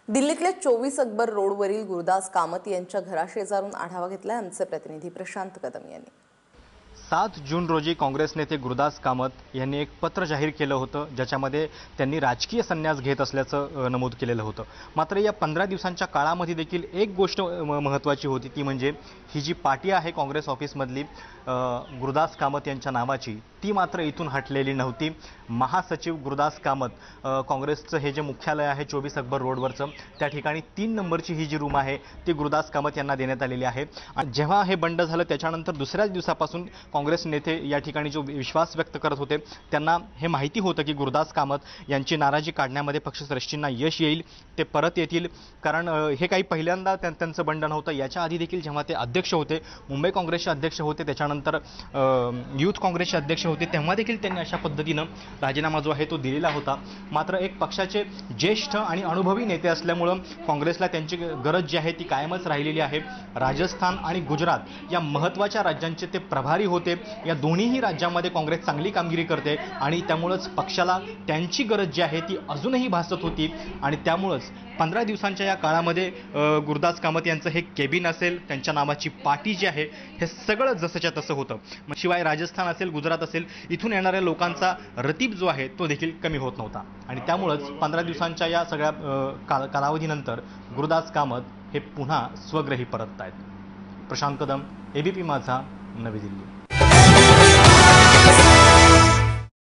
दिल्लीतल्या 24 अकबर रोडवरील गुरुदास कामत यांच्या घराशेजारून आढावा घेतलाय आमचे प्रतिनिधी प्रशांत कदम यांनी। 7 जून रोजी काँग्रेस नेते गुरुदास कामत यांनी एक पत्र जाहीर केलं होतं, ज्याच्यामध्ये त्यांनी राजकीय संन्यास घेत असल्याचं नमूद केलेलं होतं। मात्र या 15 दिवसांच्या काळामध्ये देखील एक गोष्ट महत्त्वाची होती, ती म्हणजे ही जी पाटी आहे काँग्रेस ऑफिसमधली गुरुदास कामत यांच्या नावाची, ती मात्र इथून हटलेली नव्हती। महासचिव गुरुदास कामत, काँग्रेसचं हे जे मुख्यालय आहे 24 अकबर रोडवरचं, त्या ठिकाणी 3 नंबरची ही जी रूम आहे ती गुरुदास कामत यांना देण्यात आलेली आहे। आणि जेव्हा हे बंड झालं त्याच्यानंतर दुसऱ्याच दिवसापासून काँग्रेस नेते या ठिकाणी जो विश्वास व्यक्त करत होते, त्यांना हे माहिती होतं की गुरुदास कामत यांची नाराजी काढण्यामध्ये पक्षश्रेष्ठींना यश येईल, ते परत येतील। कारण हे काही पहिल्यांदा त्यांचं बंड नव्हतं। याच्या आधी देखील जेव्हा ते अध्यक्ष होते, मुंबई काँग्रेसचे अध्यक्ष होते, त्याच्यानंतर यूथ काँग्रेसचे अध्यक्ष होते, तेव्हा देखील त्यांनी अशा पद्धतीनं राजीनामा जो आहे तो दिलेला होता। मात्र एक पक्षाचे ज्येष्ठ आणि अनुभवी नेते असल्यामुळं काँग्रेसला त्यांची गरज जी आहे ती कायमच राहिलेली आहे। राजस्थान आणि गुजरात या महत्त्वाच्या राज्यांचे ते प्रभारी होते। या दोन्हीही राज्यांमध्ये काँग्रेस चांगली कामगिरी करते आणि त्यामुळेच पक्षाला त्यांची गरज जी आहे ती अजूनही भासत होती। आणि त्यामुळेच 15 दिवसांच्या या काळामध्ये गुरुदास कामत यांचं हे केबिन असेल, त्यांच्या नावाची पाटी जी आहे, हे सगळं जसंच्या तसं होतं। शिवाय राजस्थान असेल, गुजरात असेल, इथून येणाऱ्या लोकांचा रतीब जो आहे तो देखील कमी होत नव्हता। आणि त्यामुळेच 15 दिवसांच्या या सगळ्या कालावधीनंतर गुरुदास कामत हे पुन्हा स्वगृही परतत आहेत। प्रशांत कदम, एबीपी माझा, नवी दिल्ली।